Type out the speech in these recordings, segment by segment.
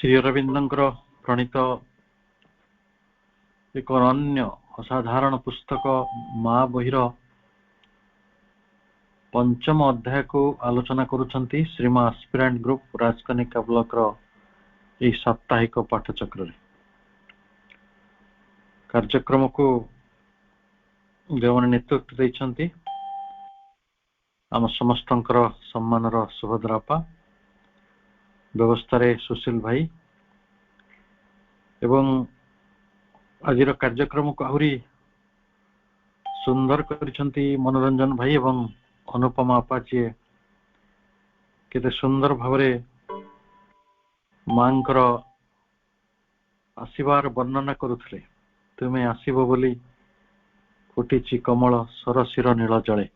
श्री अरविंदंकर प्रणीत एक अन्य असाधारण पुस्तक माँ बहिर पंचम अध्याय को आलोचना करुछंती श्रीमा एस्पिरेंट ग्रुप राजकनिका ब्लॉक रो ए साप्ताहिक पाठचक्र कार्यक्रम को जो नेतृत्व देइछंती आम समस्तंकर सम्मानर सुभद्रापा व्यवस्था रे सुशील भाई एवं आजिर कार्यक्रम को आहुरी सुंदर करिछंती मनोरंजन भाई एवं अनुपमा अपाची केते सुंदर भावरे मांकर आसीबार वर्णना करुथले तुमे आसीबो बोली फुटिची कमल सरसिर नील जले।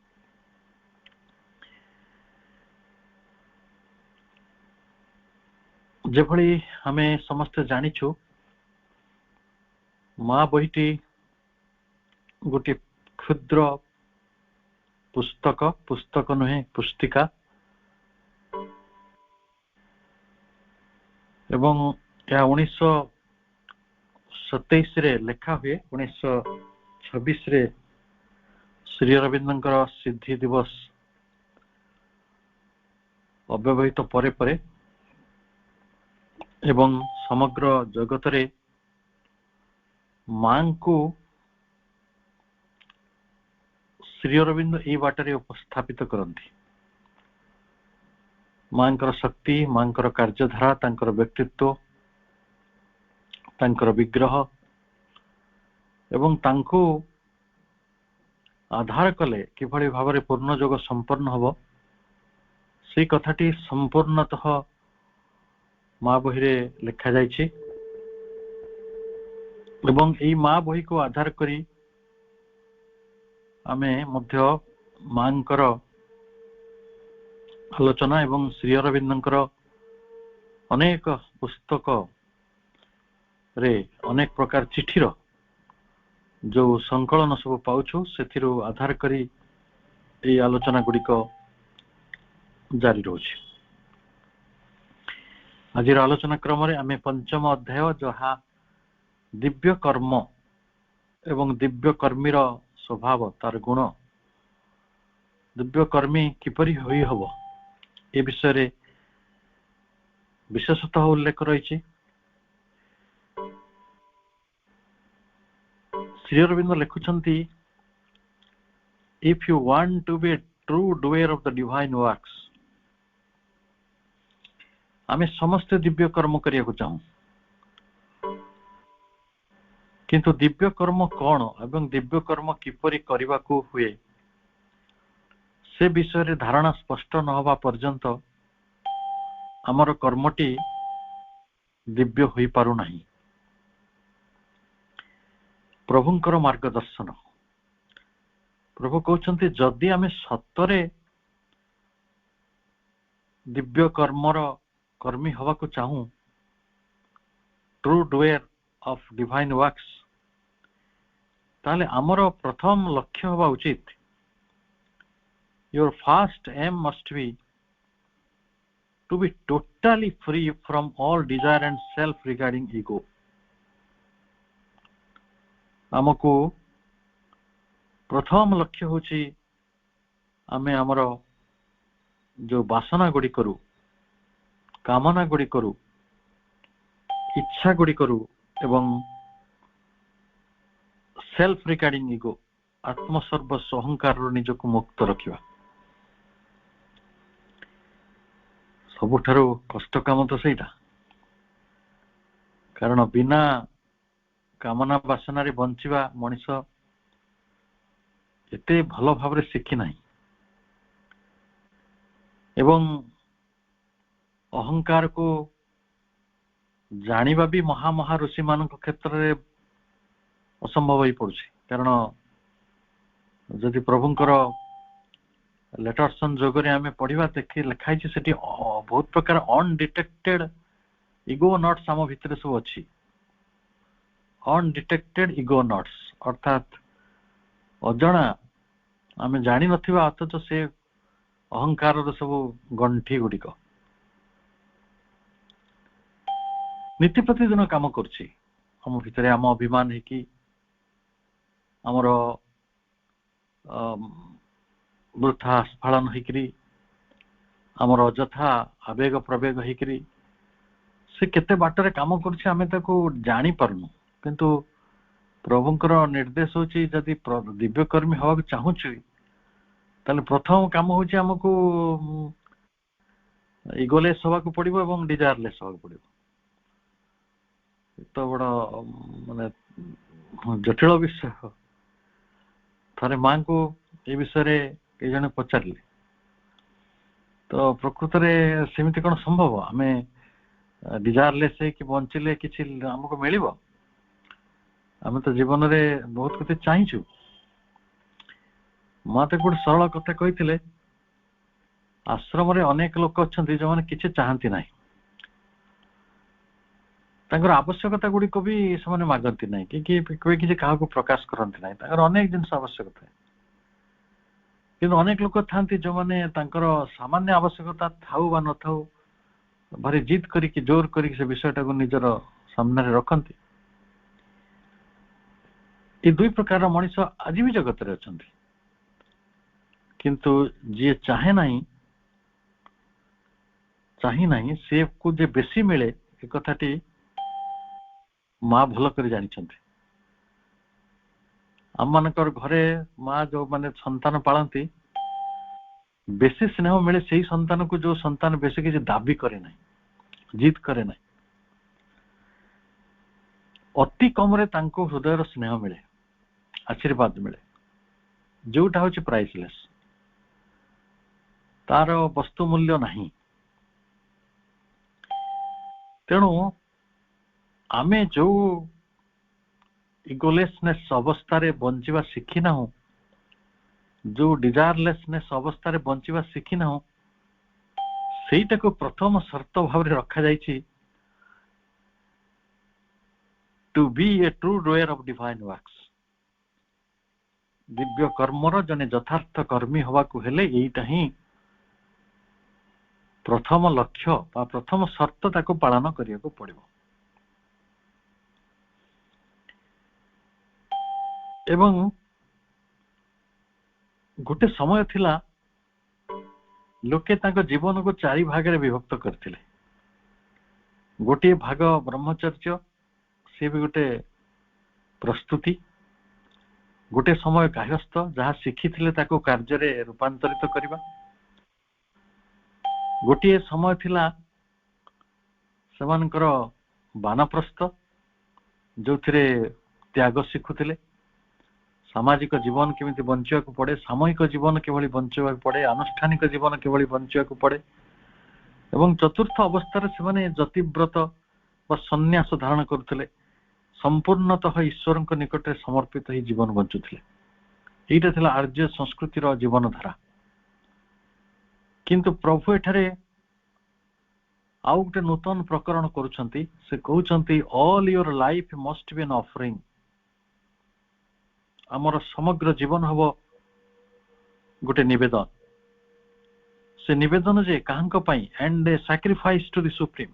जेभली आमे समस्त जानिछु माँ बहिटी गोटे क्षुद्र पुस्तक नुहे पुस्तिका एवं या 1927 रे लेखा हुए 1926 रे श्री अरविंदंकर सिद्धि दिवस अव्यवहित परे परे एवं समग्र जगत रे मां को श्री अरविंद ए बाटरे उपस्थापित करती मांकर शक्ति मांकर कार्यधारा तांकर व्यक्तित्व तांकर विग्रह एवं तांको आधार कले किभली भावरे पूर्ण जोग संपन्न हबो से कथाटी संपूर्णतः माँ बहिरे लिखा जाइछि एवं एई माँ बही को आधार करी आमे मध्य मांकर आलोचना एवं श्री अरविंदंकर अनेक पुस्तक रे अनेक प्रकार चिठीर जो संकलन सब पाउछु सेथिरु आधार करी एई आलोचना गुड़िक जारी रहउछि। आज आलोचना क्रम रे आमे पंचम अध्याय जहा दिव्य कर्म एवं दिव्य कर्मीर स्वभाव तार गुण दिव्य कर्मी किपरि होई हबो ए विषय रे विशेषतः उल्लेख रही। श्री अरविंद लिखुछंती if you want to be a true doer of the divine works आमे समस्त दिव्य कर्म करिया को चाहूं किंतु दिव्य कर्म कौन एवं दिव्य कर्म किपरि करिबा को हुए से विषय रे धारणा स्पष्ट न होबा पर्यंत हमर कर्मटी दिव्य होई पारु नाही। प्रभुंकर मार्गदर्शन प्रभु कहउछंती जदि आमे सतरे दिव्य कर्मर कर्मी हवा को चाहूं true doer of divine works ताले आमर प्रथम लक्ष्य हवा उचित your first aim must be to be totally free from all desire and self regarding ego. आमको प्रथम लक्ष्य होची आमे आमर जो वासना गुडी करू कामना गुडी करू इच्छा गुडी करू एवं सेल्फ रिगार्डिंग ईगो आत्मसर्वस्व अहंकार निजको मुक्त रखिबा सबुठारु कष्ट काम तो सेटा कारण बिना कामना वासना रे बंचिबा मनुष्य एते भलो भावरे शिखि नाही एवं अहंकार को जानिबा भी महा ऋषि मान क्षेत्र रे असंभव ही पड़ुछि कारण जदि प्रभुंकर लेटर्स जोगरे आमे पढ़िबा देखि लिखाई छै सेठी बहुत प्रकार अनडिटेक्टेड ईगो नॉट्स आम भितर सब अछि अनडिटेक्टेड ईगो नॉट्स अर्थात अजणा आमे जानि नथिबा अथच से अहंकार सब गंठी गुड़िक ନୀତି ପ୍ରତିଦିନ କାମ କରୁଛି ଆମ ଭିତରେ, ଆମ ଅଭିମାନ ହେଇକି ଆମର ବୃଥା ସ୍ଫଳନ ହେଇକିରି ଆମର ଅଯଥା ଆବେଗ ପ୍ରବେଗ ହେଇକିରି ସେ କେତେ ବାଟରେ କାମ କରୁଛି ଆମେ ତାକୁ ଜାଣିପାରୁନୁ। କିନ୍ତୁ ପ୍ରଭୁଙ୍କର ନିର୍ଦ୍ଦେଶ ହଉଛି ଯଦି ଦିବ୍ୟ କର୍ମୀ ହବାକୁ ଚାହୁଁଛୁ ତାହେଲେ ପ୍ରଥମ କାମ ହଉଛି ଆମକୁ ଇଗୋଲେସ୍ ହବାକୁ ପଡିବ ଏବଂ ଡିଜାୟାରଲେସ୍ ହବାକୁ ପଡିବ। ଏତ ବଡ ମାନେ ଜଟିଳ ବିଷୟ। ଥରେ ମାଙ୍କୁ ଏ ବିଷୟରେ କେହି ଜଣେ ପଚାରିଲେ, ତ ପ୍ରକୃତରେ ସେମିତି କଣ ସମ୍ଭବ? ଆମେ ଡିଜାୟାରଲେସ୍ ହେଇକି ବଞ୍ଚିଲେ କିଛି ଆମକୁ ମିଳିବ? ଆମେ ତ ଜୀବନରେ ବହୁତ କିଛି ଚାହିଁଛୁ। ମା ତ ଗୋଟେ ସରଳ କଥା କହିଥିଲେ, ଆଶ୍ରମରେ ଅନେକ ଲୋକ ଅଛନ୍ତି ଯୋଉମାନେ କିଛି ଚାହାନ୍ତି ନାହିଁ, ତାଙ୍କର ଆବଶ୍ୟକତା ଗୁଡିକ ବି ସେମାନେ ମାଗନ୍ତି ନାହିଁ, କି କିଛି କାହାକୁ ପ୍ରକାଶ କରନ୍ତି ନାହିଁ, ତାଙ୍କର ଅନେକ ଜିନିଷ ଆବଶ୍ୟକତା। କିନ୍ତୁ ଅନେକ ଲୋକ ଥାନ୍ତି ଯୋଉମାନେ ତାଙ୍କର ସାମାନ୍ୟ ଆବଶ୍ୟକତା ଥାଉ ବା ନଥାଉ ଭାରି ଜିଦ୍ କରିକି ଜୋର କରିକି ସେ ବିଷୟଟାକୁ ନିଜର ସାମ୍ନାରେ ରଖନ୍ତି। ଏ ଦୁଇ ପ୍ରକାରର ମଣିଷ ଆଜି ବି ଜଗତରେ ଅଛନ୍ତି। କିନ୍ତୁ ଯିଏ ଚାହିଁ ନାହିଁ ସେ କୁ ଯେ ବେଶୀ ମିଳେ ଏ କଥାଟି ମା ଭଲ କରି ଜାଣିଛନ୍ତି। ଆମମାନଙ୍କର ଘରେ ମା ଯୋଉମାନେ ସନ୍ତାନ ପାଳନ୍ତି, ବେଶୀ ସ୍ନେହ ମିଳେ ସେଇ ସନ୍ତାନକୁ ଯୋଉ ସନ୍ତାନ ବେଶୀ କିଛି ଦାବି କରେ ନାହିଁ, ଜିଦ୍ କରେ ନାହିଁ। ଅତି କମରେ ତାଙ୍କୁ ହୃଦୟର ସ୍ନେହ ମିଳେ, ଆଶୀର୍ବାଦ ମିଳେ, ଯୋଉଟା ହଉଛି ପ୍ରାଇସଲେସ୍, ତାର ବସ୍ତୁ ମୂଲ୍ୟ ନାହିଁ। ତେଣୁ ଆମେ ଯୋଉ ଇଗୋଲେସନେସ୍ ଅବସ୍ଥାରେ ବଞ୍ଚିବା ଶିଖିନାହୁଁ, ଯୋଉ ଡିଜାୟାରଲେସନେସ୍ ଅବସ୍ଥାରେ ବଞ୍ଚିବା ଶିଖିନାହୁଁ, ସେଇଟାକୁ ପ୍ରଥମ ସର୍ତ୍ତ ଭାବରେ ରଖାଯାଇଛି, to be a true doer of divine works. ଦିବ୍ୟ କର୍ମର ଜଣେ ଯଥାର୍ଥ କର୍ମୀ ହବାକୁ ହେଲେ ଏଇଟା ହିଁ ପ୍ରଥମ ଲକ୍ଷ୍ୟ ବା ପ୍ରଥମ ସର୍ତ୍ତ, ତାକୁ ପାଳନ କରିବାକୁ ପଡିବ। ଏବଂ ଗୋଟେ ସମୟ ଥିଲା ଲୋକେ ତାଙ୍କ ଜୀବନକୁ 4 ଭାଗରେ ବିଭକ୍ତ କରିଥିଲେ। ଗୋଟିଏ ଭାଗ ବ୍ରହ୍ମଚର୍ଯ୍ୟ, ସେ ବି ଗୋଟେ ପ୍ରସ୍ତୁତି। ଗୋଟେ ସମୟ କାୟସ୍ଥ, ଯାହା ଶିଖିଥିଲେ ତାକୁ କାର୍ଯ୍ୟରେ ରୂପାନ୍ତରିତ କରିବା। ଗୋଟିଏ ସମୟ ଥିଲା ସେମାନଙ୍କର ବାନପ୍ରସ୍ଥ, ଯୋଉଥିରେ ତ୍ୟାଗ ଶିଖୁଥିଲେ, ସାମାଜିକ ଜୀବନ କେମିତି ବଞ୍ଚିବାକୁ ପଡେ, ସାମୂହିକ ଜୀବନ କିଭଳି ବଞ୍ଚିବାକୁ ପଡେ, ଆନୁଷ୍ଠାନିକ ଜୀବନ କିଭଳି ବଞ୍ଚିବାକୁ ପଡେ। ଏବଂ ଚତୁର୍ଥ ଅବସ୍ଥାରେ ସେମାନେ ଯତିବ୍ରତ ବା ସନ୍ନ୍ୟାସ ଧାରଣ କରୁଥିଲେ, ସମ୍ପୂର୍ଣ୍ଣତଃ ଈଶ୍ୱରଙ୍କ ନିକଟରେ ସମର୍ପିତ ହେଇ ଜୀବନ ବଞ୍ଚୁଥିଲେ। ଏଇଟା ଥିଲା ଆର୍ଯ୍ୟ ସଂସ୍କୃତିର ଜୀବନ ଧାରା। କିନ୍ତୁ ପ୍ରଭୁ ଏଠାରେ ଆଉ ଗୋଟେ ନୂତନ ପ୍ରକରଣ କରୁଛନ୍ତି। ସେ କହୁଛନ୍ତି, all your life must be an offering. ଆମର ସମଗ୍ର ଜୀବନ ହବ ଗୋଟେ ନିବେଦନ। ସେ ନିବେଦନ ଯେ କାହାଙ୍କ ପାଇଁ? And a sacrifice to the supreme.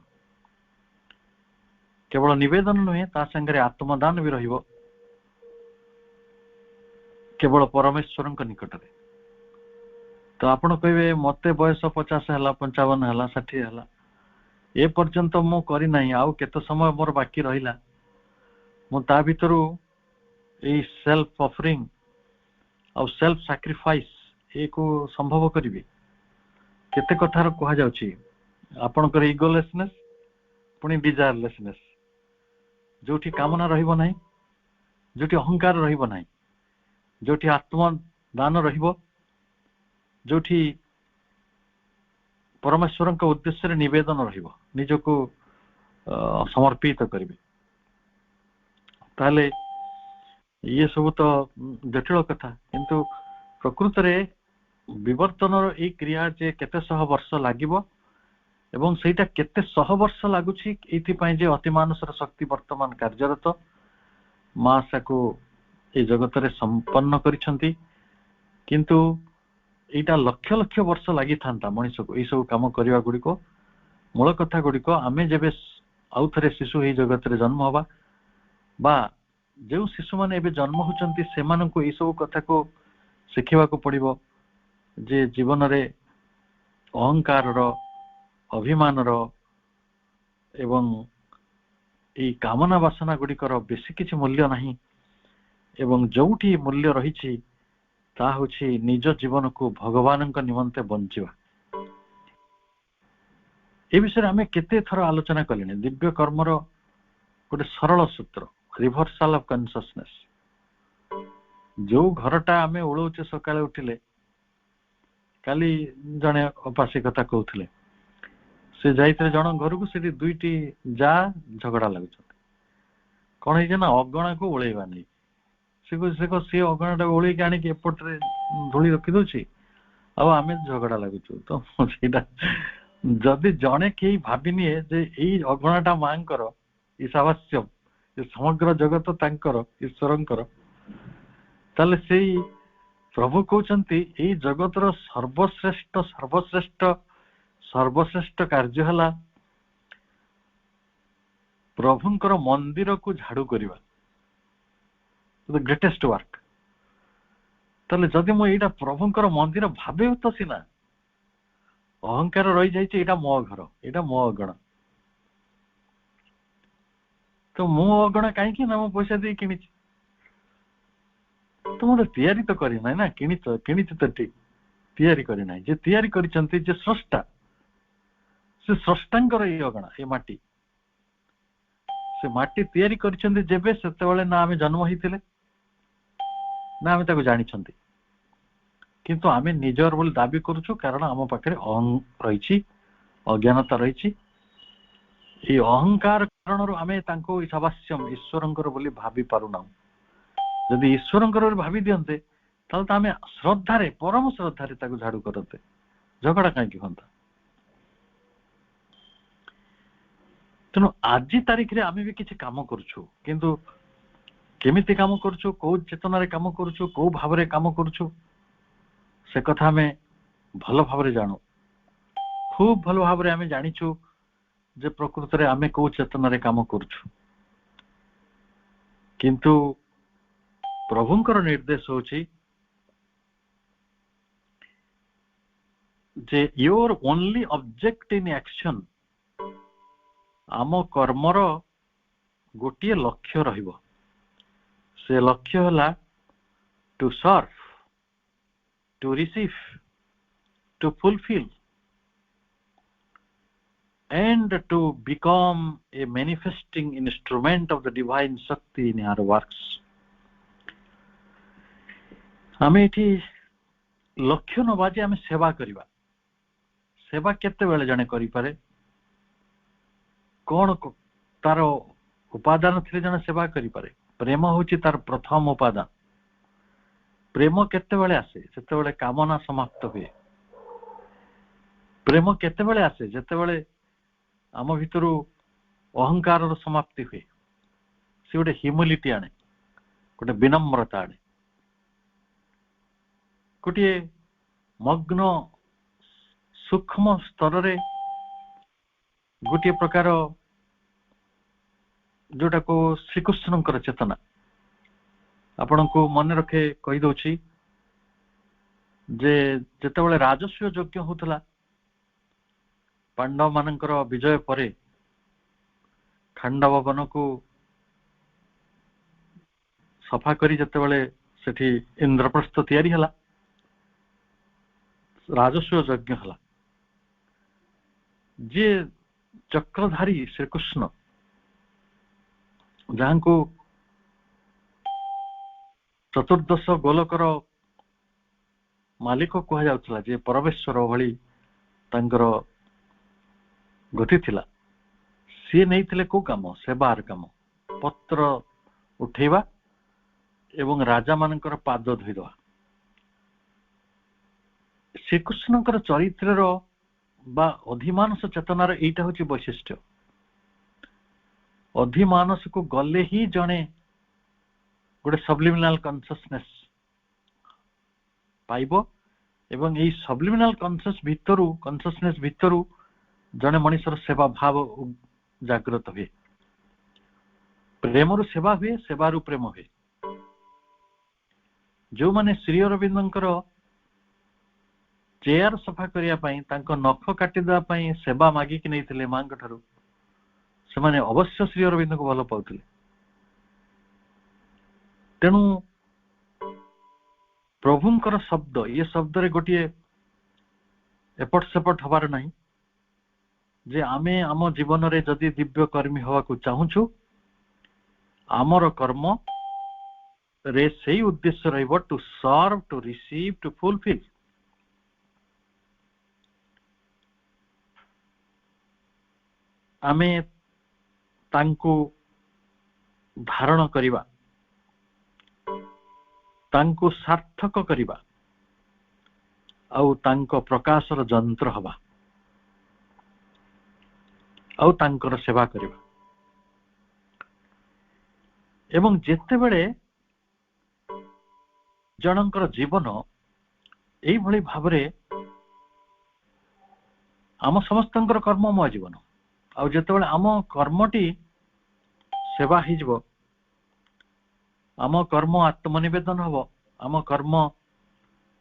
କେବଳ ନିବେଦନ ନୁହେଁ, ତା ସାଙ୍ଗରେ ଆତ୍ମଦାନ ବି ରହିବ, କେବଳ ପରମେଶ୍ୱରଙ୍କ ନିକଟରେ। ତ ଆପଣ କହିବେ, ମତେ ବୟସ 50 ହେଲା, 55 ହେଲା, 60 ହେଲା, ଏ ପର୍ଯ୍ୟନ୍ତ ମୁଁ କରିନାହିଁ, ଆଉ କେତେ ସମୟ ମୋର ବାକି ରହିଲା, ମୁଁ ତା ଭିତରୁ ଏଇ ସେଲ୍ଫ ଅଫରିଂ ଆଉ ସେଲ୍ଫ ସାକ୍ରିଫାଇସ୍ ଏକୁ ସମ୍ଭବ କରିବି? କେତେ କଥାର କୁହାଯାଉଛି, ଆପଣଙ୍କର ଇଗୋଲେସନେସ୍ ପୁଣି ଡିଜାୟାରଲେସନେସ୍, ଯୋଉଠି କାମନା ରହିବ ନାହିଁ, ଯୋଉଠି ଅହଙ୍କାର ରହିବ ନାହିଁ, ଯୋଉଠି ଆତ୍ମଦାନ ରହିବ, ଯୋଉଠି ପରମେଶ୍ୱରଙ୍କ ଉଦ୍ଦେଶ୍ୟରେ ନିବେଦନ ରହିବ, ନିଜକୁ ସମର୍ପିତ କରିବେ, ତାହେଲେ ଇଏ ସବୁ ତ ଜଟିଳ କଥା। କିନ୍ତୁ ପ୍ରକୃତରେ ବିବର୍ତ୍ତନର ଏଇ କ୍ରିୟା ଯେ କେତେ ଶହ ବର୍ଷ ଲାଗିବ, ଏବଂ ସେଇଟା କେତେ ଶହ ବର୍ଷ ଲାଗୁଛି ଏଇଥିପାଇଁ ଯେ ଅତିମାନସର ଶକ୍ତି ବର୍ତ୍ତମାନ କାର୍ଯ୍ୟରତ, ମା ତାକୁ ଏଇ ଜଗତରେ ସମ୍ପନ୍ନ କରିଛନ୍ତି। କିନ୍ତୁ ଏଇଟା ଲକ୍ଷ ଲକ୍ଷ ବର୍ଷ ଲାଗିଥାନ୍ତା ମଣିଷକୁ ଏଇ ସବୁ କାମ କରିବା ଗୁଡିକ। ମୂଳ କଥା ଗୁଡିକ ଆମେ ଯେବେ आउ थे शिशु ही जगत रे जन्म हवा बा जो शिशु माने एबे जन्म होचंती सेमान को ए सब कथा को शिखिबा को पड़िबो जे जीवन रे अहंकार रो अभिमान रो एवं ए कामना वासना गुडी कर बेसी किछि मूल्य नाही एवं जोठी मूल्य रही ता होछि निज जीवन को भगवान का निमंते बंचिबा ए विषय आमे केते थर आलोचना कलिने दिव्य कर्मर गोटे सरल सूत्र रिभर्सल ऑफ कॉन्शियसनेस जो घरटा आमे उड़ौचे सकाळे उठिले काली जने अपासी कथा कहउथिले से जाइतरे जण घर को सेठी दुईटी जा झगड़ा लागुछ कोन हे ना अगणा को उळेबा नै से अगणा टा उळै कानी के एपटरे धूली रखि दोछि अब आमे झगड़ा लागुछ तो सेटा जदि जणे के भाबिनिए जे एई अगणाटा मांकर ईशावास्य समग्र जगत तांकर ईश्वरंकर ताले सेई प्रभु कहउचंती एई जगतर सर्वश्रेष्ठ कार्य हला प्रभुंकर मंदिर को झाड़ू करिवा द ग्रेटेस्ट वर्क ताले जदि मो एटा प्रभुंकर मंदिर भाबे तो सिना अहंकार रही जाइए एटा मो घर एटा मो अगण तो मो अगण कहीं ना मो पैसा दे कि तो मत तैयारी तो करी ना किणी तो ठीक तैयारी करी ना जे तैयारी करिसंती जे स्रष्टा से स्रष्टांकर ये अगणा ये माटी से माटी तैयारी करिसंती जेबे सेते बेले ना आमे जन्म होइतिले ना आमे ताको जानि छंती किंतु आमे निजर बोली दाबी करूछु कारण आम पाखे अहं रही अज्ञानता रही ये अहंकार कारण आमे तांको ईशावास्यम ईश्वरंकर बोली भाबी पारुना जदि ईश्वरंकर भाबी दियंते ताले आमे श्रद्धारे परम श्रद्धारे ताको झाड़ू करते झगड़ा काई होता तेणु आज तारीख रे आमे भी किछि काम करूछु किंतु केमिति काम करूछु को चेतना रे काम करूछु को भाव रे काम करूछु से कथा में भल भाव जानू खूब भल भाव आम जानिछु जे प्रकृत रे आमे को चेतन रे काम करूछु किंतु प्रभुंकर निर्देश होछि जे your only object in action आम कर्मर गोटे लक्ष्य रहिबो से लक्ष्य हला to serve to receive, to fulfill, and to become a manifesting instrument of the divine Shakti in our works. आमे एठी लक्ष्य नबाजे आमे सेवा करिबा सेवा केते बेले जने करि पारे कोन तार उपादान थिले जने सेवा करि पारे प्रेम होची तार प्रथम उपादान प्रेम केते बेले आसे जेते बेले कामना समाप्त हुए प्रेम केते बेले आसे जेते बेले आम भितरु अहंकार रो समाप्ति हुए से गोटे ह्यूमिलिटी आने गोटे विनम्रता आने गोटे मग्न सूक्ष्म स्तर रे गोटे प्रकार जोटा को श्रीकृष्णकर चेतना आपण को मन रखे कही दउछि जे जेतेबेले राजस्व यज्ञ होतला पांडव मानकर विजय परे खांडव वन को सफा करी जेतेबेले सेठी इंद्रप्रस्थ तैयारी हला राजस्व यज्ञ हला जे चक्रधारी श्रीकृष्ण जहां को चतुर्दश गोलकर मालिक कह जाउथला जे परमेश्वर भली तांकर गति थिला सी नहीं थिले को काम सेवार काम पत्र उठेबा एवं राजा मानकर पाद धोइदवा श्रीकृष्णकर चरित्र बा अधिमानस चेतनार एटा होची वैशिष्ट्य अधिमानस को गले ही जने गोटे सब्लिमिनाल कॉन्शियसनेस पाइबो एवं एई सब्लिमिनाल कॉन्शियसनेस भितरु जने मनुष्यर सेवा भाव ଜାଗ୍ରତ ହୁଏ। ପ୍ରେମରୁ ସେବା ହୁଏ, ସେବାରୁ ପ୍ରେମ ହୁଏ। ଯୋଉମାନେ ଶ୍ରୀ ଅରବିନ୍ଦଙ୍କର ଚେୟାର ସଫା କରିବା ପାଇଁ, ତାଙ୍କ ନଖ କାଟିଦେବା ପାଇଁ ସେବା ମାଗିକି ନେଇଥିଲେ ମାଙ୍କ ଠାରୁ, ସେମାନେ ଅବଶ୍ୟ ଶ୍ରୀ ଅରବିନ୍ଦଙ୍କୁ ଭଲ ପାଉଥିଲେ। ତେଣୁ ପ୍ରଭୁଙ୍କର ଶବ୍ଦ, ଏ ଶବ୍ଦରେ ଗୋଟିଏ ଏପଟ ସେପଟ ହବାର ନାହିଁ ଯେ ଆମେ ଆମ ଜୀବନରେ ଯଦି ଦିବ୍ୟ କର୍ମୀ ହେବାକୁ ଚାହୁଁଛୁ, ଆମର କର୍ମ ରେ ସେଇ ଉଦ୍ଦେଶ୍ୟ ରହିବ to serve, to receive, to fulfil. ଆମେ ତାଙ୍କୁ ଧାରଣ କରିବା, ତାଙ୍କୁ ସାର୍ଥକ କରିବା, ଆଉ ତାଙ୍କ ପ୍ରକାଶର ଯନ୍ତ୍ର ହବା, ଆଉ ତାଙ୍କର ସେବା କରିବା। ଏବଂ ଯେତେବେଳେ ଜଣଙ୍କର ଜୀବନ ଏଇଭଳି ଭାବରେ, ଆମ ସମସ୍ତଙ୍କର କର୍ମମୟ ଜୀବନ, ଆଉ ଯେତେବେଳେ ଆମ କର୍ମଟି ସେବା ହେଇଯିବ, ଆମ କର୍ମ ଆତ୍ମନିବେଦନ ହବ, ଆମ କର୍ମ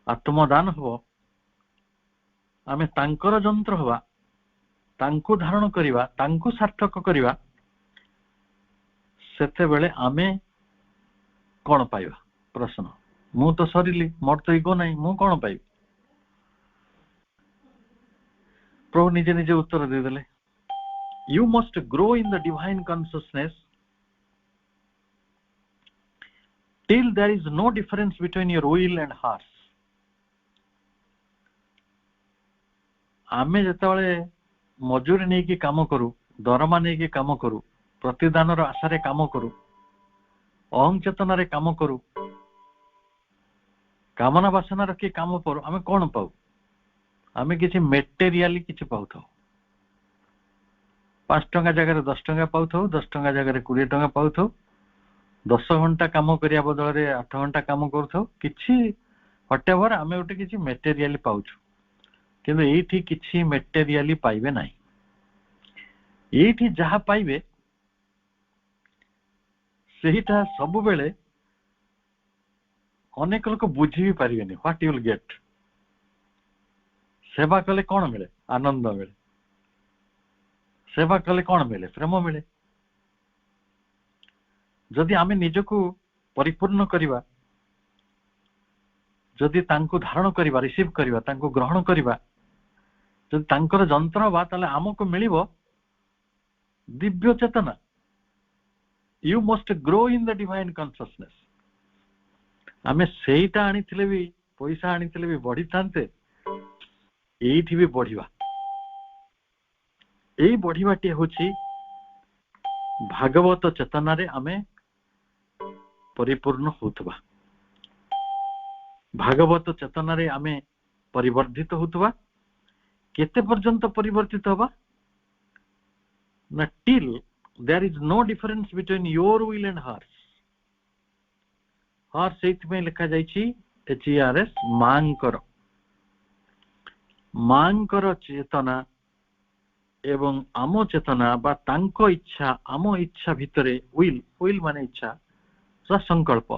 ଆତ୍ମଦାନ ହବ, ଆମେ ତାଙ୍କର ଯନ୍ତ୍ର ହବା, ତାଙ୍କୁ ଧାରଣ କରିବା, ତାଙ୍କୁ ସାର୍ଥକ କରିବା, ସେତେବେଳେ ଆମେ କଣ ପାଇବା? ପ୍ରଶ୍ନ। ମୁଁ ତ ସରିଲି, ମୋର ତ ଇଗୋ ନାହିଁ, ମୁଁ କଣ ପାଇବି? ପ୍ରଭୁ ନିଜେ ନିଜେ ଉତ୍ତର ଦେଇଦେଲେ, you must grow in the divine consciousness till there is no difference between your will and heart. ଆମେ ଯେତେବେଳେ ମଜୁରୀ ନେଇକି କାମ କରୁ, ଦରମା ନେଇକି କାମ କରୁ, ପ୍ରତିଦାନର ଆଶାରେ କାମ କରୁ, ଅହଂ ଚେତନାରେ କାମ କରୁ, କାମନା ବାସନା ରଖି କାମ କରୁ, ଆମେ କଣ ପାଉ? ଆମେ କିଛି ମେଟେରିଆଲି କିଛି ପାଉଥାଉ। 5 ଟଙ୍କା ଜାଗାରେ 10 ଟଙ୍କା ପାଉଥାଉ, 10 ଟଙ୍କା ଜାଗାରେ 20 ଟଙ୍କା ପାଉଥାଉ, 10 ଘଣ୍ଟା କାମ କରିବା ବଦଳରେ 8 ଘଣ୍ଟା କାମ କରୁଥାଉ, କିଛି ହଟେଭର ଆମେ ଗୋଟେ କିଛି ମେଟେରିଆଲି ପାଉଛୁ। କିନ୍ତୁ ଏଇଠି କିଛି ମେଟେରିଆଲି ପାଇବେ ନାହିଁ। ଏଇଠି ଯାହା ପାଇବେ ସେଇଟା ସବୁବେଳେ ଅନେକ ଲୋକ ବୁଝି ବି ପାରିବେନି। What you will get. ସେବା କଲେ କଣ ମିଳେ? ଆନନ୍ଦ ମିଳେ। ସେବା କଲେ କଣ ମିଳେ? ପ୍ରେମ ମିଳେ। ଯଦି ଆମେ ନିଜକୁ ପରିପୂର୍ଣ୍ଣ କରିବା, ଯଦି ତାଙ୍କୁ ଧାରଣ କରିବା, ରିସିଭ୍ କରିବା, ତାଙ୍କୁ ଗ୍ରହଣ କରିବା, ଯଦି ତାଙ୍କର ଯନ୍ତ୍ର ହବା, ତାହେଲେ ଆମକୁ ମିଳିବ ଦିବ୍ୟ ଚେତନା। You must grow in the divine consciousness. ଆମେ ସେଇଟା ଆଣିଥିଲେ ବି, ପଇସା ଆଣିଥିଲେ ବି ବଢିଥାନ୍ତେ, ଏଇଠି ବି ବଢିବା। ଏଇ ବଢିବାଟି ହେଉଛି ଭାଗବତ ଚେତନାରେ ଆମେ ପରିପୂର୍ଣ୍ଣ ହେଉଥିବା, ଭାଗବତ ଚେତନାରେ ଆମେ ପରିବର୍ଦ୍ଧିତ ହେଉଥିବା। କେତେ ପର୍ଯ୍ୟନ୍ତ ପରିବର୍ତ୍ତିତ ହବା ନା, till there is no difference between your will and hers. ହର ସେଇଥିପାଇଁ ଲେଖା ଯାଇଛି HERS, ମାଙ୍କର ଚେତନା ଏବଂ ଆମ ଚେତନା ବା ତାଙ୍କ ଇଚ୍ଛା, ଆମ ଇଚ୍ଛା ଭିତରେ ୱିଲ୍ ମାନେ ଇଚ୍ଛା, ସଂକଳ୍ପ,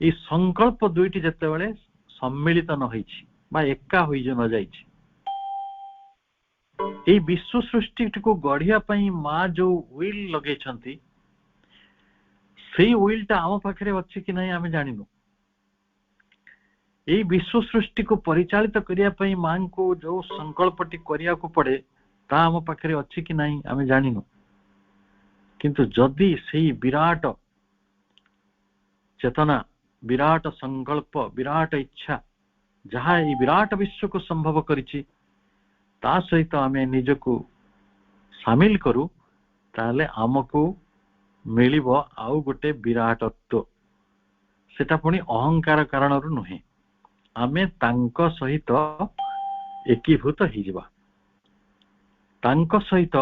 এই ସଂକଳ୍ପ ଦୁଇଟି ଯେତେବେଳେ ସମ୍ମିଳିତ ନ ହେଇଛି ବା ଏକା ହୋଇ ନ ଯାଇଛି, এই ବିଶ୍ୱ ସୃଷ୍ଟିଟିକୁ ଗଢିବା ପାଇଁ ମା ଯୋଉ ୱିଲ୍ ଲଗେଇଛନ୍ତି, ସେଇ ୱିଲ୍ଟା ଆମ ପାଖରେ ଅଛି କି ନାହିଁ ଆମେ ଜାଣିନୁ। এই ବିଶ୍ୱ ସୃଷ୍ଟିକୁ ପରିଚାଳିତ କରିବା ପାଇଁ ମାଙ୍କୁ ଯୋଉ ସଂକଳ୍ପଟି କରିବାକୁ ପଡେ, ତା ଆମ ପାଖରେ ଅଛି କି ନାହିଁ ଆମେ ଜାଣିନୁ। କିନ୍ତୁ ଯଦି ସେଇ ବିରାଟ ଚେତନା, ବିରାଟ ସଂକଳ୍ପ, ବିରାଟ ଇଚ୍ଛା ଯାହା ଏଇ ବିରାଟ ବିଶ୍ୱକୁ ସମ୍ଭବ କରିଛି, ତା ସହିତ ଆମେ ନିଜକୁ ସାମିଲ କରୁ, ତାହେଲେ ଆମକୁ ମିଳିବ ଆଉ ଗୋଟେ ବିରାଟତ୍ୱ। ସେଟା ପୁଣି ଅହଙ୍କାର କାରଣରୁ ନୁହେଁ, ଆମେ ତାଙ୍କ ସହିତ ଏକୀଭୂତ ହେଇଯିବା, ତାଙ୍କ ସହିତ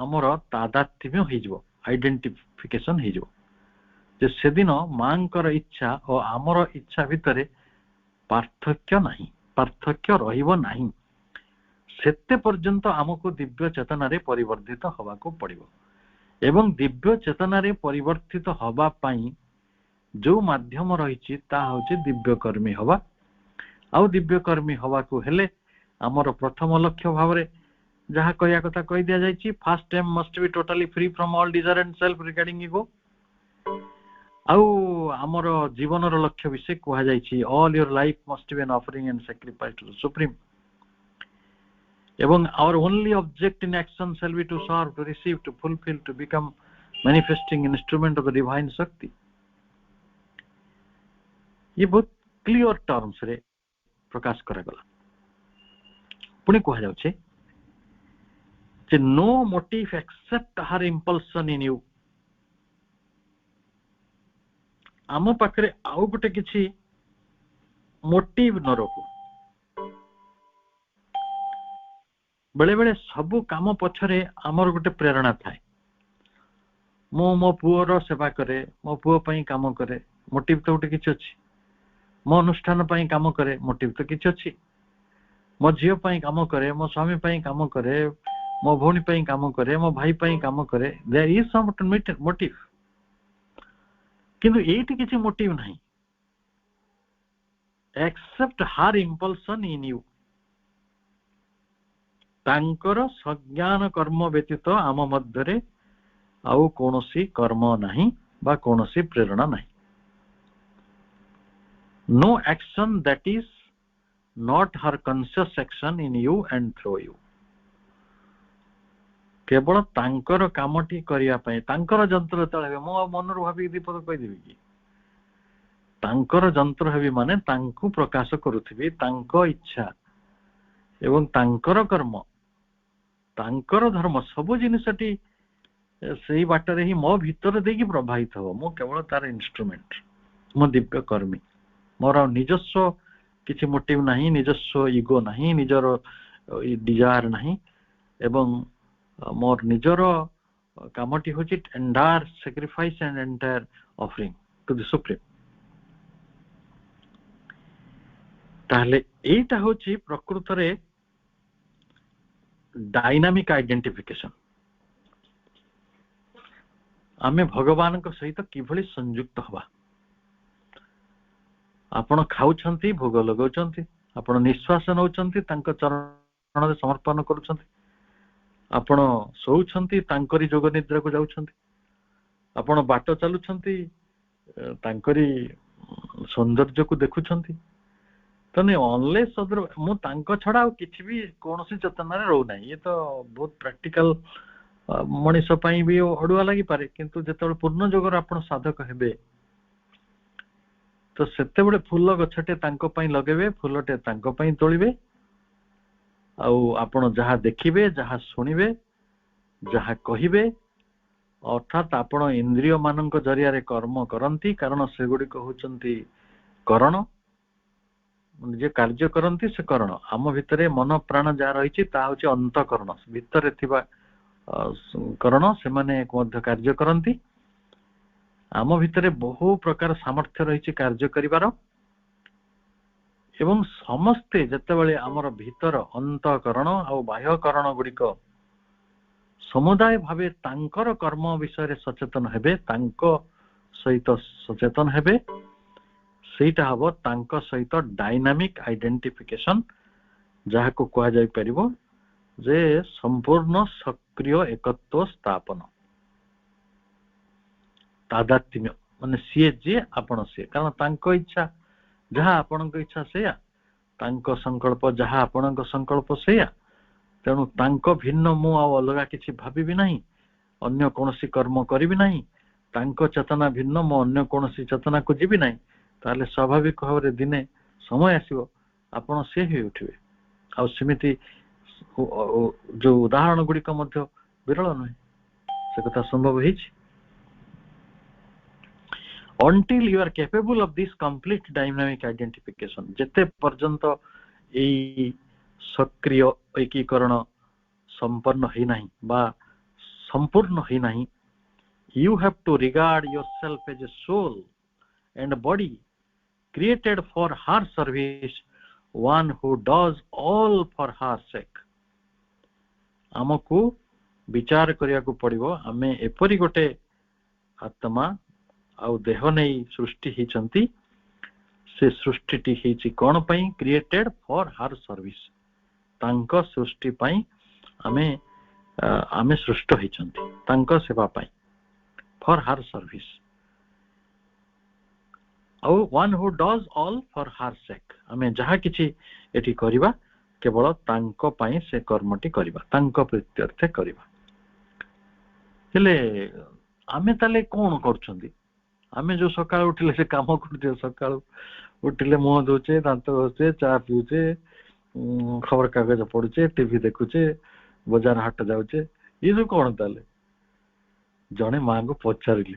ଆମର ତାଦାତ୍ମ୍ୟ ହେଇଯିବ, ଆଇଡେଣ୍ଟିଫିକେସନ ହେଇଯିବ। ଯେ ସେଦିନ ମାଙ୍କର ଇଚ୍ଛା ଓ ଆମର ଇଚ୍ଛା ଭିତରେ ପାର୍ଥକ୍ୟ ନାହିଁ, ପାର୍ଥକ୍ୟ ରହିବ ନାହିଁ। सेते पर्यंत आमको दिव्य चेतना रे परिवर्तित हवा को पड़िबो एवं दिव्य चेतना रे परिवर्तित हवा पाई जो माध्यम रही ता होचे दिव्य कर्मी हवा आउ दिव्य कर्मी हवा को हेले आमर प्रथम लक्ष्य भाव रे जहाँ कहया कथा कहि दिया जायछि first aim must be totally free from all desire and self regarding ego आउ आमर जीवन रो लक्ष्य विषय कहा जायछि all your life must be an offering and sacrifice to the supreme एवं our only object in action shall be to serve to receive to fulfil to become manifesting instrument of the divine Shakti ये बहुत clear terms रे प्रकाश करा गला पुणी कहा जाउछे जे no motive except her impulsion in you आम पाखरे आउ गोटे किछि मोटिव न रखु बेले बेले सबु काम पछरे आमर गोटे प्रेरणा थाए मो पुओर सेवा करे मो पुओ पई काम करे मोटिव तो गोटे किछि अछि मो अनुष्ठान पई काम करे मोटिव तो किछि अछि मो झियो पई काम करे मो स्वामी पई काम करे मो भौणी पई काम करे मो भाई पई काम करे देयर इज सम मोटिव किंतु एटी किछि मोटिव नाही accept her impulsion in you तांकर सज्ञान कर्म व्यतीत आम मध्यरे आउ कोनोसी कर्म नाही बा कोनोसी प्रेरणा नाही no action that is not her conscious action in you and through you केवल तांकर कामटी करिया पई तांकर जंत्र तळे मो मनर भाबी दीपद कहि देबी कि तांकर जंत्र हेबी माने तांकु प्रकाश करूथिबी तांको इच्छा एवं तांकर कर्म तांकर धर्म सब जिनिसटी सेही बाटरे ही मो भीतर देकी प्रभावित हो मो केवल तार इंस्ट्रूमेंट मो दिव्य कर्मी मोर निजस्व किछि मोटिव नाही निजस्व ईगो नाही निजर डिजायर नाही एवं मोर निजर कामटी होछि entire sacrifice and entire offering to the supreme ताहले एटा होछि प्रकृत रे डायनामिक आइडेंटिफिकेशन आमे भगवान को सहित किभली संयुक्त हवा आपण खाउछंती भोग लगाउछंती आपण निश्वास नउछंती तांको चरण रे समर्पण करूछंती आपण सोउछंती तांकरी जोग निद्रा को जाउछंती आपण बाट चलुछंती तांकरी सौंदर्य को देखुछंती तने अनलेस सदर मु तांको छडा किछि भी कोनोसी चेतना रे रहउ नाही ये तो बहुत प्रैक्टिकल मनीष पई भी अडुआ लागि पारे किंतु जेतबे पूर्ण जोगर आपण साधक हेबे तो सेते बडे फूल गछटे तांको पई लगेबे फूलटे तांको पई तोलिबे आउ आपण जहा देखिबे जहा सुनिबे जहा कहिबे अर्थात आपण इंद्रिय मानक जरिया रे कर्म करंती कारण से गुडी कहउचंती करण जे कार्य करंती से करण आम भितरे मन प्राण जा रहिछि ता होछि अंतःकरण भितरे थिबा करण से माने एक मध्य कार्य करंती आम भितरे बहु प्रकार सामर्थ्य रहिछि कार्य करिवार एवं समस्ते जेतेबेले आमर भीतर अंतःकरण आ बाह्यकरण गुड़िक समुदाय भावे तांकर कर्म विषय सचेतन हेबे तांको सहित सचेतन हेबे सेटा हबो तांको सहित डायनामिक आइडेंटिफिकेशन जहा को कहा जाय परिबो जे संपूर्ण सक्रिय एकत्व स्थापन तादात्म्य माने सीए जे आपण से कारण तांको इच्छा जहा आपणक इच्छा सेया तांको संकल्प जहा आपणक संकल्प सेया तेणु तांको भिन्न मु आ अलगा किछि भाबिबि नाही अन्य कोनोसी कर्म करिबि नाही तांको चेतना भिन्न मो अन्य कोनोसी चेतना को जिबि नाही ताले स्वाभाविक भावरे दिने समय आसीबो आपण से ही उठिबे आ समिति जो उदाहरण गुडी को मध्य विरल नय से कथा संभव हिछि until you are capable of this complete dynamic identification jete parjanto ei सक्रिय एकीकरण संपन्न है नहीं बा संपूर्ण है नहीं you have to regard yourself as a soul and body created for her service one who does all for her sake आमको विचार करिया को पड़िबो आमे एपरि गोटे आत्मा आउ देह नहीं सृष्टि हिचंती से सृष्टिटी हिची कोन पई क्रिएटेड फॉर हर सर्विस तांको सृष्टि पई आमे आमे सृष्ट हिचंती तांको सेवा पई फॉर हर सर्विस और one who does all for her sake आमे जहा किछि एठी करिबा केवल तांको पई से कर्मटी करिबा तांको प्रीत्यर्थे करिबा हेले आमे ताले कोन करछंती आमे जो सकाळ उठिले से काम करते सकाळ उठिले मुह धोचे दांत घोचे चा पीउचे खबर कागज पढुचे टीवी देखुचे बाजार हाट जाउचे ये जो कोन ताले जने मां को पचारिली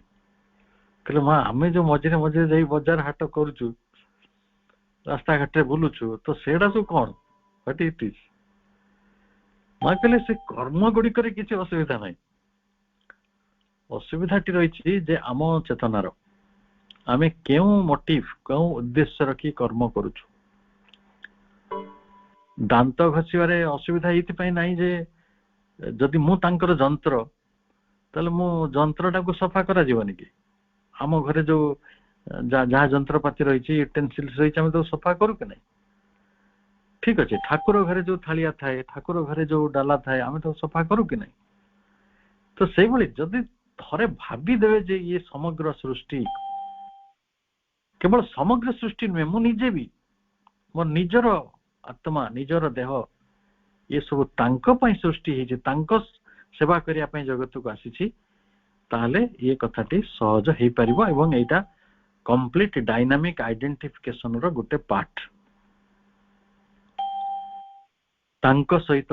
कहले मां आमे जो मझिरे मझिरे जाई बाजार हाट करूछु रास्ता घाट रे बुलुछु तो सेडा जो कोन व्हाट इट इज मां कहले से कर्म गुडी करे किछि असुविधा नाही असुविधाटी रही जे आम चेतनार आमे केउ मोटिव केउ उद्देश्य रखी कर्म करूछु दांत घसीबारे असुविधा एथि पई नाही जे जदि मु तांकर जंत्र तले मु जंत्रटा को सफा करा जीवनी कि आम घरे जो जहाँ जंत्रपाति रही यूटेंसिल्स रही आम तो सफा करू कि नहीं ठीक अच्छे ठाकुर घरे जो थालिया थाए ठाकुर घरे जो डाला थाए आम तो सफा करू कि नहीं तो से भली जदि थरे भाभी देवे जे ये समग्र सृष्टि केवल समग्र सृष्टि नुहे मु निजे भी मोर निजर आत्मा निजर देह ये सब तांको पई सृष्टि हिजे तांको सेवा करिया पई जगत को आसीछि ताहले ये कथाटी सहज हेई परिबो एवं एटा कंप्लीट डायनामिक आइडेंटिफिकेशन रो गुटे पार्ट तांको सहित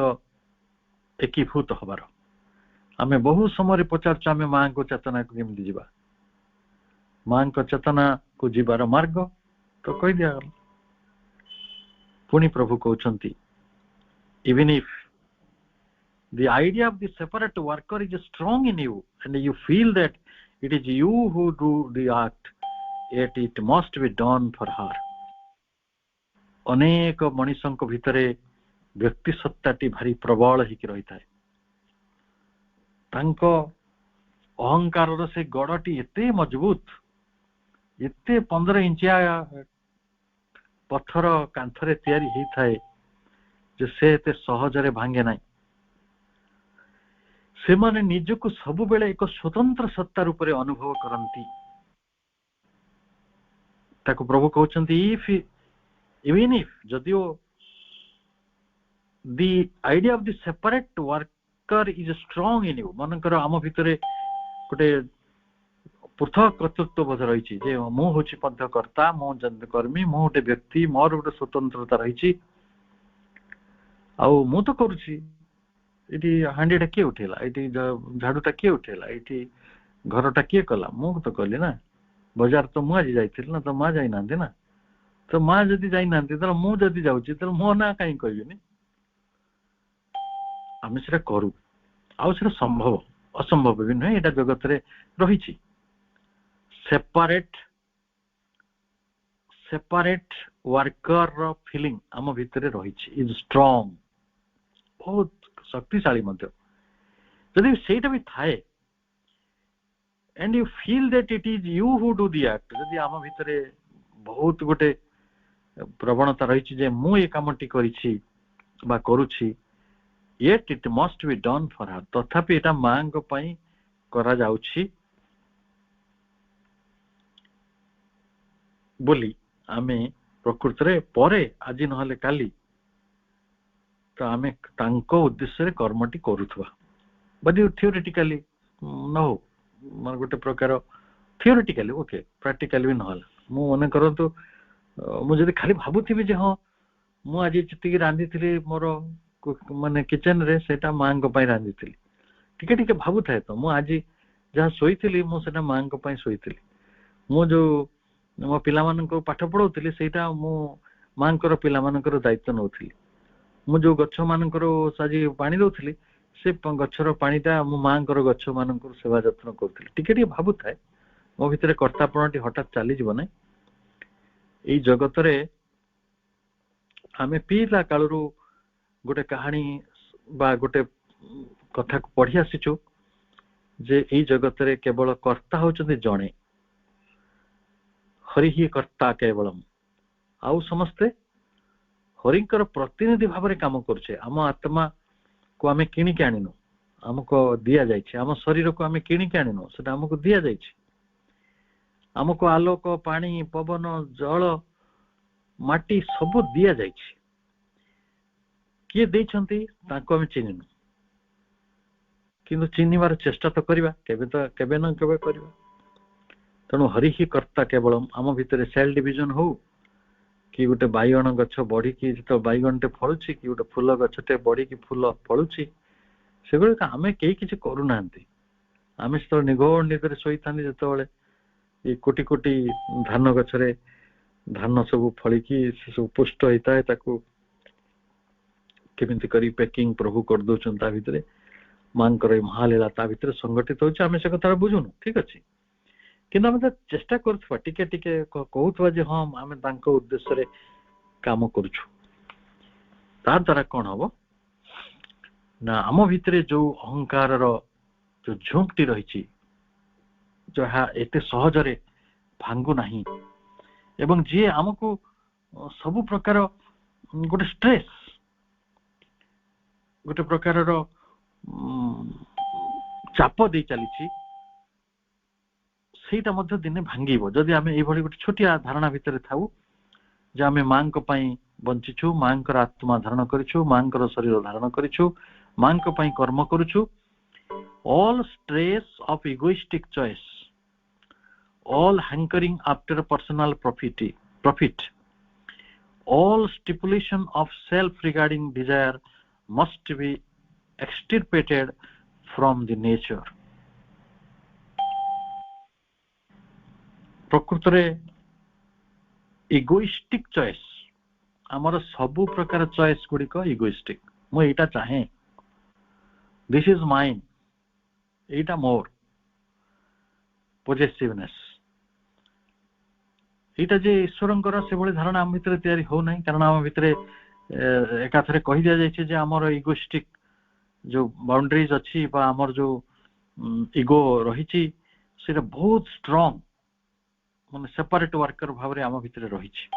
एकीभूत हबार आमे बहु समय पचार आमे मां को चेतना को केमि जीवा मां को चेतना को जीवार मार्ग तो कहि दिया गल पुनी प्रभु कहउछंती even if the idea of the separate worker is strong in you and you feel that it is you who do the act yet it must be done for her अनेक मनीषक भितरे व्यक्ति सत्ताटी भारी प्रबल हिकी रही थाए तांको अहंकार से गड़टी एते मजबूत एते 15 इंचिया पत्थर कांथरे तैयारी ही थाए जे से एते सहजरे भांगे नाही से माने निजको सब बेले एक स्वतंत्र सत्ता रूप रे अनुभव करंती ताको प्रभु कहउछंती even if जदियो the idea of the separate worker is strong in you मनकर आम भितरे गोटे पृथक कर्तृत्व बोध रही जे मु होछि पद्धकर्ता मु जनकर्मी मु गोटे व्यक्ति मोर गोटे स्वतंत्रता रही आउ मु तो करूछि इटी हांडीटा किए उठेला इटी झाड़ूटा किए उठेला इटी घरटा किए कला मु तो कली ना बाजार तो मु आज जाइथिल ना तो मां जाई नांती ना तो मां जदी जाई नांती त मु जदी जाउची त मो ना काई कहबिनी आमे सेटा करू आउ सेटा संभव असंभव भी नहीं एटा जगत रे रहिछि सेपरेट वर्कर रो फीलिंग आम भितरे रहिछि इज स्ट्रांग बहुत शक्तिशाली मध्य जदि सेटा भी थाए and you feel that it is you who do the act जदि आम भितरे बहुत गोटे प्रवणता रही जे मु ए कामटी करिछि बा करूछि yet it must be done for her तथापि एटा मांग पई करा जाउछि बोली आमे प्रकृति रे परे आज नहले काली तो आमे तांको उद्देश्य रे कर्मटी करूथवा बडी थियोरेटिकली न हो मन गोटे प्रकार थियोरेटिकली ओके प्रैक्टिकली भी नहल मु मने करंतु मु जदी खाली भाबुथिबी जे हां मु आज चित्ती रांधी थिली मोर माने किचन रे सेटा मांग पई रांधी थिली टिके टिके भाबु थाए तो मु आज जहां सोईथिली मु सेटा मांग पई सोईथिली मु जो मो पिला मानन को पाठ पढौथिली सेटा मु मांकर पिला मानकर दायित्व नौथिली मु जो गच्छ मानकर साजी पानी दउथिली से गच्छर पानीटा मु मांकर गच्छ मानकर सेवा जत्न करथिली टिके टिके भाबु थाए मो भितरे कर्तापणटी हठात चली जीव नै एई जगत रे आमे पीला कालरू गोटे कहानी बा गोटे କଥା पढ़ी आसीचु जे एई जगत रे केवल कर्ता होचंदी जणे, हरि ही कर्ता केवलम, आउ समस्ते हरिंकर प्रतिनिधि भाव में काम करछे। आम आत्मा को आमे किणी के आनिनु, हमको दिया जाइछे। आम शरीर को आमे किणी के आनिनु, सेटा हमको दिया जाइछे। हमको आलोक, पानी, पवन, जल, माटी सब दिया जाइछे। किए देइछंती ताको आमे चिनिनु, किंतु चिन्हिबार चेष्टा तो करिबा, केबे न केबे करिबा। तेणु हरि ही कर्ता केवलम आम भितर सेल डिविजन हो कि गोटे बाइगण गछ बढ़ी कि तो बाइगणटे फलुची, कि गोटे फूल गछटे बढ़ी कि फूल फलुची, सेगुड़ा आमे केही किछि करू नांती। आमे तो निगोड़ निदरे सोईथानी जेतेबेले ये कोटी कोटी धान गछरे धान सब फलिकी सब पुष्ट होता है, ताकू केमिति करी पैकिंग प्रभु कर दोछन ता भितरे मांकर महालीला ता भितरे संगठित होछ। आमे से कथा बुझुनु, ठीक अछि, किंतु आमे चेष्टा करथवा टिके टिके कहउथवा जे हां आमे तांको उद्देश्य रे काम करूछु। ता द्वारा कोन हबो ना आम भितरे जो अहंकार रो जो झुंकटी रहिछि, जहा एते सहजरे भांगु नाही, एवं जे हमको सब प्रकार गोटे स्ट्रेस, गोटे प्रकार रो चाप दे चली, सेटा मध्य दिने भांगीबो जदि आमे एई भली गोटे छोटिया धारणा भितरे थाउ जे आमे मांक पई बंचिछु, मांकर आत्मा धारण करिछु, मांकर शरीर धारण करिछु, मांक पई कर्म करूछु। All stress of egoistic choice, all hankering after personal profit, all stipulation of self regarding desire must be extirpated from the nature. प्रकृत रे इगोइस्टिक चॉइस, आमर सबु प्रकार चॉइस गुडी को इगोइस्टिक, मो एटा चाहे, this is mine, Etah more, possessiveness, एटा जे ईश्वरंकर से भली धारणा आम भितर तयारी हो नाही। कारण आम भितर एकाथरे कहि दिया जायछि जे हमर इगोइस्टिक जो बाउंड्रीज अछि बा हमर जो इगो रहिछि सेटा बहुत स्ट्रांग, माने सेपरेट वर्कर भाव रे आम भितर रहिछि।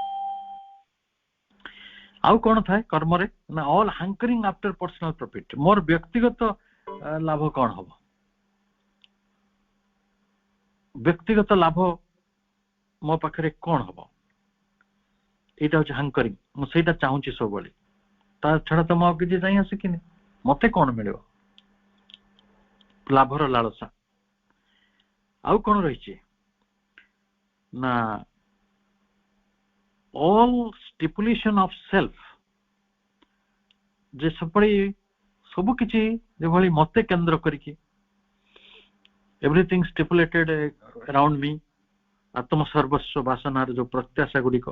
आउ कोन थाए कर्म रे ना all hankering after personal profit, मोर व्यक्तिगत लाभ कोन हबो, व्यक्तिगत लाभ मो पाखरे कोन हबो, एटा होछ हैंकरिंग। मु सेटा चाहूची सब बळे, ता छडा त मो किछि चाहि आसे किने मते कोन मिलियो, लाभर लालसा। आउ कोन रहिछि ना ऑल स्टिपुलेशन ऑफ सेल्फ, जे सब किछि जे भली मते केंद्र करिकि एवरीथिंग स्टिपुलेटेड अराउंड मी, आत्म सर्वस्व वासनार जो प्रत्याशा गुड़िक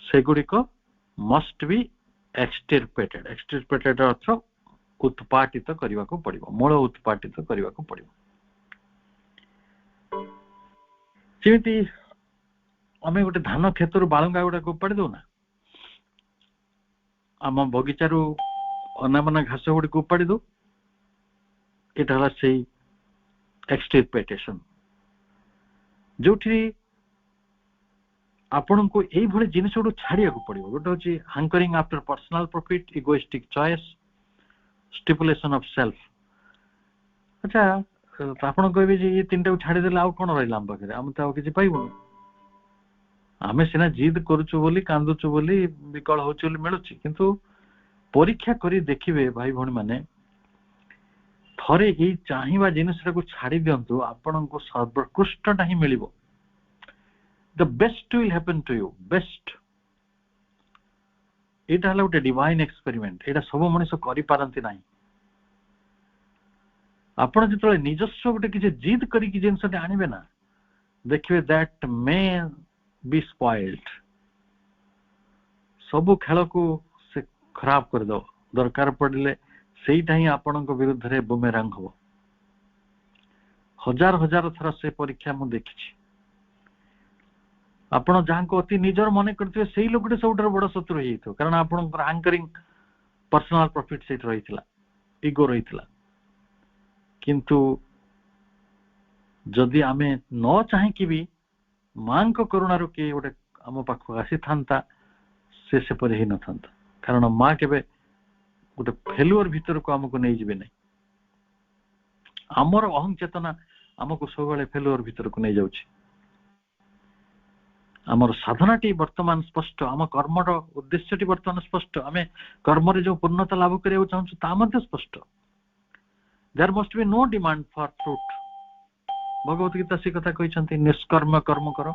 सेगुड़िक मस्ट बी एक्सटिर्पेटेड। एक्सटिर्पेटेड अर्थ उत्पाटित करने को पड़िबो, मूल उत्पाटित करने को पड़िबो। जेमिति आमे गोटे धान खेतर बालंगा गुड़ा उपाड़ी दौना, आम बगीचारू अनाबना घास गुड़ी उपाड़ी दो, एटा हला से एक्सटिर्पेटेशन, जो आपण को यही भली जिनिस गुड़ छाड़िया पड़ो। गोटे हूँ hankering after personal profit, egoistic choice, stipulation of self. अच्छा आपण कहबे जे ये तीनटा छाड़ीदेले आउ कोन रहिला हम पाखरे, हम तो किछि पाइबो। आमे सिना जिद करूछु बोली, कांदुछु बोली, विकल होछु बोली मिलुछि, किंतु परीक्षा करी देखिबे भाई भणी माने, थरे एई चाहिबा जिनिसटा को छाड़ी दियंतु, आपण को सर्वोत्कृष्टटा ही मिलिबो। The best will happen to you, best। एटा हला गोटे डिवाइन एक्सपेरिमेंट, एटा सब मनुष्य करि पारंती नाही। आपण जतले निजस्व गोटे किछि जिद करी कि जिंसटे आनिबे ना, देखिबे दैट मे बी स्पॉइल्ड, सब खेल को से खराब कर दो। दरकार पड़िले सेईटा ही आपण को विरुद्ध रे बुमेरांग हो। हजार हजार थरा से परीक्षा मु देखिछि, आपण जहां को अति निजर मन करथिबे सेई लोकटे सबटर बड़ शत्रु हेइथो, कारण आपण हैंकरिंग पर्सनल प्रॉफिट सेट रहितला। ଇଗୋ ରହିଥିଲା। କିନ୍ତୁ ଯଦି ଆମେ ନ ଚାହିଁକି ବି ମାଙ୍କ କରୁଣାରୁ କିଏ ଗୋଟେ ଆମ ପାଖକୁ ଆସିଥାନ୍ତା, ସେ ସେପରି ହେଇନଥାନ୍ତା। କାରଣ ମା କେବେ ଗୋଟେ ଫେଲୁଅର ଭିତରକୁ ଆମକୁ ନେଇଯିବେ ନାହିଁ। ଆମର ଅହଂ ଚେତନା ଆମକୁ ସବୁବେଳେ ଫେଲୁଅର ଭିତରକୁ ନେଇଯାଉଛି। ଆମର ସାଧନାଟି ବର୍ତ୍ତମାନ ସ୍ପଷ୍ଟ, ଆମ କର୍ମର ଉଦ୍ଦେଶ୍ୟଟି ବର୍ତ୍ତମାନ ସ୍ପଷ୍ଟ, ଆମେ କର୍ମରେ ଯୋଉ ପୂର୍ଣ୍ଣତା ଲାଭ କରିବାକୁ ଚାହୁଁଛୁ ତାହା ମଧ୍ୟ ସ୍ପଷ୍ଟ। There must be no demand for fruit. ଭଗବତ ଗୀତା ସେ କଥା କହିଛନ୍ତି, ନିଷ୍କର୍ମ କର୍ମ କର।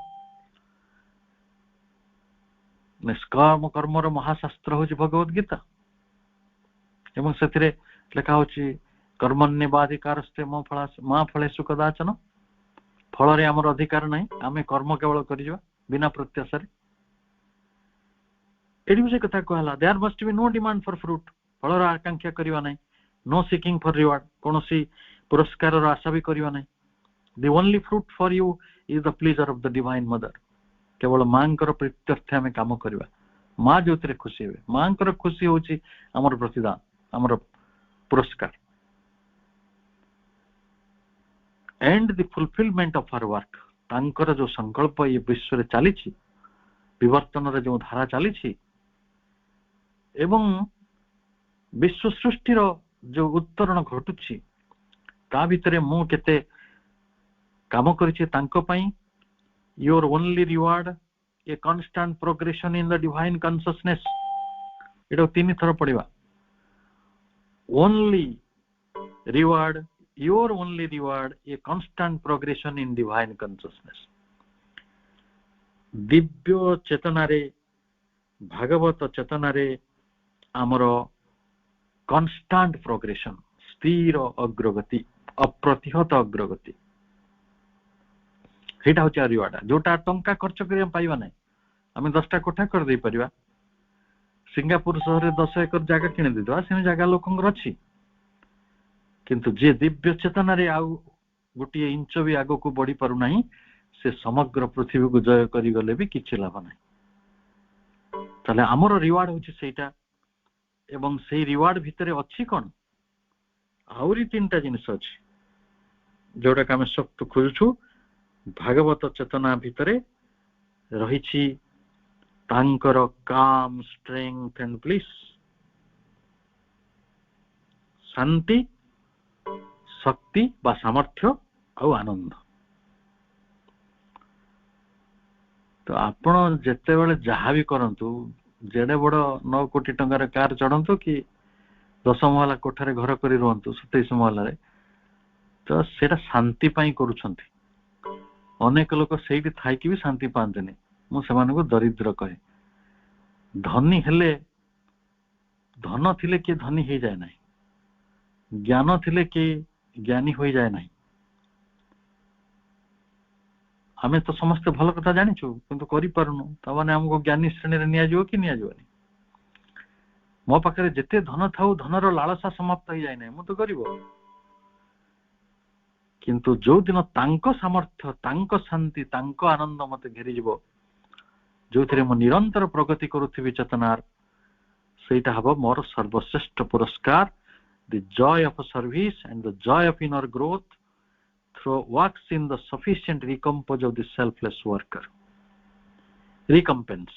ନିଷ୍କର୍ମ କର୍ମର ମହାଶାସ୍ତ୍ର ହଉଛି ଭଗବତ ଗୀତା, ଏବଂ ସେଥିରେ ଲେଖା ହଉଛି କର୍ମଣ୍ୟେବାଧିକାରସ୍ତେ ମା ଫଳେଷୁ କଦାଚନ। ଫଳରେ ଆମର ଅଧିକାର ନାହିଁ, ଆମେ କର୍ମ କେବଳ କରିଯିବା ବିନା ପ୍ରତ୍ୟାଶାରେ। ଏଠି ବି ସେ କଥା କୁହାହେଲା, there must be no demand for fruit, ଫଳର ଆକାଂକ୍ଷା କରିବା ନାହିଁ। no seeking for reward, କୌଣସି ପୁରସ୍କାରର ଆଶା ବି କରିବା ନାହିଁ। the only fruit for you is the pleasure of the divine mother. କେବଳ ମାଙ୍କର ପ୍ରୀତ୍ୟର୍ଥେ ଆମେ କାମ କରିବା, ମା ଯୋଉଥିରେ ଖୁସି ହେବେ। ମାଙ୍କର ଖୁସି ହଉଛି ଆମର ପ୍ରତିଦାନ, ଆମର ପୁରସ୍କାର। and the fulfillment of her work, ତାଙ୍କର ଯୋଉ ସଂକଳ୍ପ ଏ ବିଶ୍ୱରେ ଚାଲିଛି, ବିବର୍ତ୍ତନର ଯୋଉ ଧାରା ଚାଲିଛି, ଏବଂ ବିଶ୍ୱ ସୃଷ୍ଟିର ଯୋଉ ଉତ୍ତରଣ ଘଟୁଛି, ତା ଭିତରେ ମୁଁ କେତେ କାମ କରିଛି ତାଙ୍କ ପାଇଁ। your only reward a constant progression in the divine consciousness. ଏଟା 3 ଥର ପଢିବା। only reward, your only reward a constant progression in divine consciousness. ଦିବ୍ୟ ଚେତନାରେ, ଭାଗବତ ଚେତନାରେ ଆମର କନଷ୍ଟାଣ୍ଟ ପ୍ରୋଗ୍ରେସନ, ସ୍ଥିର ଅଗ୍ରଗତି, ଅପ୍ରତିହତ ଅଗ୍ରଗତି, ସେଇଟା ହଉଛି ରିୱାର୍ଡ। ଯୋଉଟା ଟଙ୍କା ଖର୍ଚ୍ଚ କରିବା ପାଇବା ନାହିଁ। ଆମେ 10ଟା କୋଠା କରିଦେଇ ପାରିବା, ସିଙ୍ଗାପୁର ସହରରେ 10 ଏକର ଜାଗା କିଣି ଦେଇଦେବା, ସେ ଜାଗା ଲୋକଙ୍କର ଅଛି। କିନ୍ତୁ ଯିଏ ଦିବ୍ୟ ଚେତନାରେ ଆଉ ଗୋଟିଏ ଇଞ୍ଚ ବି ଆଗକୁ ବଢି ପାରୁନାହିଁ, ସେ ସମଗ୍ର ପୃଥିବୀକୁ ଜୟ କରିଗଲେ ବି କିଛି ଲାଭ ନାହିଁ। ତାହେଲେ ଆମର ରିୱାର୍ଡ ହଉଛି ସେଇଟା। ଏବଂ ସେଇ ରିୱାର୍ଡ ଭିତରେ ଅଛି କଣ? ଆହୁରି 3ଟା ଜିନିଷ ଅଛି, ଯୋଉଟାକୁ ଆମେ ଶକ୍ତି ଖୋଜୁଛୁ। ଭାଗବତ ଚେତନା ଭିତରେ ରହିଛି ତାଙ୍କର କାମ, ଷ୍ଟ୍ରେଙ୍ଗଥ ଏଣ୍ଡ ବ୍ଲିସ୍, ଶାନ୍ତି, ଶକ୍ତି ବା ସାମର୍ଥ୍ୟ ଆଉ ଆନନ୍ଦ। ତ ଆପଣ ଯେତେବେଳେ ଯାହା ବି କରନ୍ତୁ, ଯେଡେ ବଡ 9 କୋଟି ଟଙ୍କାର କାର ଚଢନ୍ତୁ କି 10 ମହଲା କୋଠାରେ ଘର କରି ରୁହନ୍ତୁ 27 ମହଲାରେ, ତ ସେଇଟା ଶାନ୍ତି ପାଇଁ କରୁଛନ୍ତି। ଅନେକ ଲୋକ ସେଇଠି ଥାଇକି ବି ଶାନ୍ତି ପାଆନ୍ତିନି। ମୁଁ ସେମାନଙ୍କୁ ଦରିଦ୍ର କହେ। ଧନୀ ହେଲେ, ଧନ ଥିଲେ କିଏ ଧନୀ ହେଇଯାଏ ନାହିଁ, ଜ୍ଞାନ ଥିଲେ କିଏ ଜ୍ଞାନୀ ହୋଇଯାଏ ନାହିଁ। ଆମେ ତ ସମସ୍ତେ ଭଲ କଥା ଜାଣିଛୁ କିନ୍ତୁ କରିପାରୁନୁ, ତାମାନେ ଆମକୁ ଜ୍ଞାନୀ ଶ୍ରେଣୀରେ ନିଆଯିବ କି ନିଆଯିବନି? ମୋ ପାଖରେ ଯେତେ ଧନ ଥାଉ, ଧନର ଲାଳସା ସମାପ୍ତ ହେଇଯାଏ ନାହିଁ, ମୁଁ ତ ଗରିବ। କିନ୍ତୁ ଯୋଉଦିନ ତାଙ୍କ ସାମର୍ଥ୍ୟ, ତାଙ୍କ ଶାନ୍ତି, ତାଙ୍କ ଆନନ୍ଦ ମତେ ଘେରିଯିବ, ଯୋଉଥିରେ ମୁଁ ନିରନ୍ତର ପ୍ରଗତି କରୁଥିବି ଚେତନାର, ସେଇଟା ହବ ମୋର ସର୍ବଶ୍ରେଷ୍ଠ ପୁରସ୍କାର। the joy of a service and the joy of inner growth through works in the sufficient recompense of the selfless worker. recompense,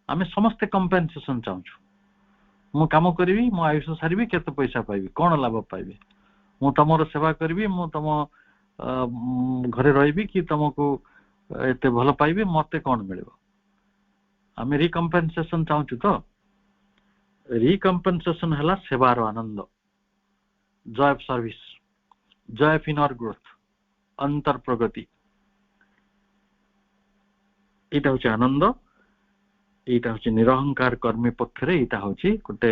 ଆମେ ସମସ୍ତେ compensation ଚାହୁଁଛୁ। ମୁଁ କାମ କରିବି, ମୁଁ ଆୟୁଷ ସାରିବି, କେତେ ପଇସା ପାଇବି, କଣ ଲାଭ ପାଇବି? ମୁଁ ତମର ସେବା କରିବି, ମୁଁ ତମ ଘରେ ରହିବି କି ତମକୁ ଏତେ ଭଲ ପାଇବି, ମତେ କଣ ମିଳିବ? ଆମେ ରିକମ୍ପେନସେସନ ଚାହୁଁଛୁ ତ? ରିକମ୍ପେନସେସନ ହେଲା ସେବାର ଆନନ୍ଦ, joy of service, joy of inner growth, ଅନ୍ତର ପ୍ରଗତି। ଏଇଟା ହଉଛି ଆନନ୍ଦ, ଏଇଟା ହଉଛି ନିରହଙ୍କାର କର୍ମୀ ପକ୍ଷରେ, ଏଇଟା ହଉଛି ଗୋଟେ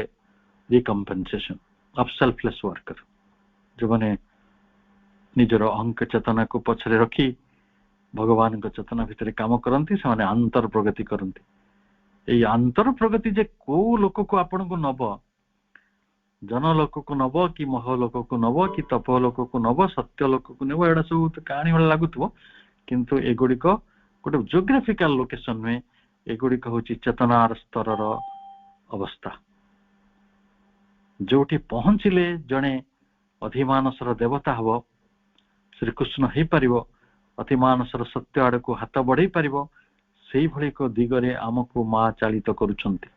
ରିକମ୍ପେନସେସନ ଅଫ ସେଲ୍ଫଲେସ୍ ୱାର୍କର। ଯୋଉମାନେ ନିଜର ଅହଙ୍କ ଚେତନାକୁ ପଛରେ ରଖି ଭଗବାନଙ୍କ ଚେତନା ଭିତରେ କାମ କରନ୍ତି, ସେମାନେ ଆନ୍ତର ପ୍ରଗତି କରନ୍ତି। ଏଇ ଆନ୍ତର ପ୍ରଗତି ଯେ କୋଉ ଲୋକକୁ ଆପଣଙ୍କୁ ନବ, ଜନ ଲୋକକୁ ନବ କି ମହ ଲୋକକୁ ନବ କି ତପ ଲୋକକୁ ନବ, ସତ୍ୟ ଲୋକକୁ ନେବ, ଏଗୁଡା ସବୁ କାହାଣୀ ଭଳି ଲାଗୁଥିବ, କିନ୍ତୁ ଏଗୁଡିକ ଗୋଟେ ଜିଓଗ୍ରାଫିକାଲ ଲୋକେସନ ନୁହେଁ, ଏଗୁଡିକ ହଉଛି ଚେତନାର ସ୍ତରର ଅବସ୍ଥା। जोटी पहुंचले जड़े अधिमानसर देवता हब श्रीकृष्ण हो पार अतिमानसर सत्य आड़ को हाथ बढ़ई पार से एक दिगरे आमको माँ चालित करुछंती।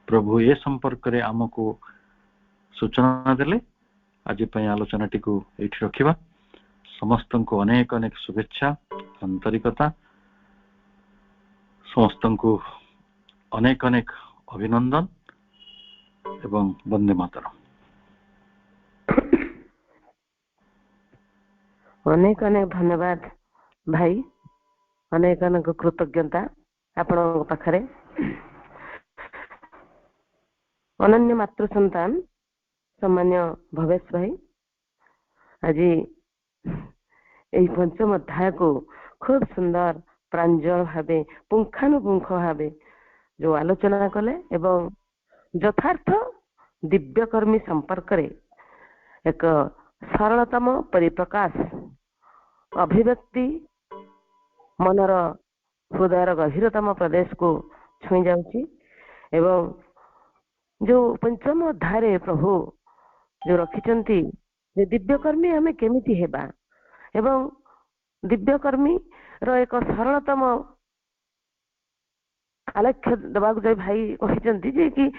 प्रभु ए संपर्क रे आमको सूचना देले। आज आलोचना टी ये रखा। समस्त को अनेक अनेक शुभेच्छा आंतरिकता, समस्त को अनेक अनेक अभिनंदन एवं वंदे मातरम। अनेक अनेक धन्यवाद भाई, अनेक अनेक कृतज्ञता आपण पाखरे। अनन्य मातृ संतान सम्मान्य भवेश भाई, आज यही पंचम अध्याय को खूब सुंदर प्रांजल भावे पुंखानुपुंख भावे जो आलोचना कले एवं यथार्थ दिव्यकर्मी संपर्क रे एक सरलतम परिप्रकाश अभिव्यक्ति मनर हृदयर गभीरतम प्रदेश को छुई जाउची। एवं जो पंचम अध्याय प्रभु जो रखिचंती जे दिव्यकर्मी हमें केमिति हेबा एवं दिव्यकर्मी रो एक सरलतम आलेख्य देवाक जो भाई कहिचंती जे कि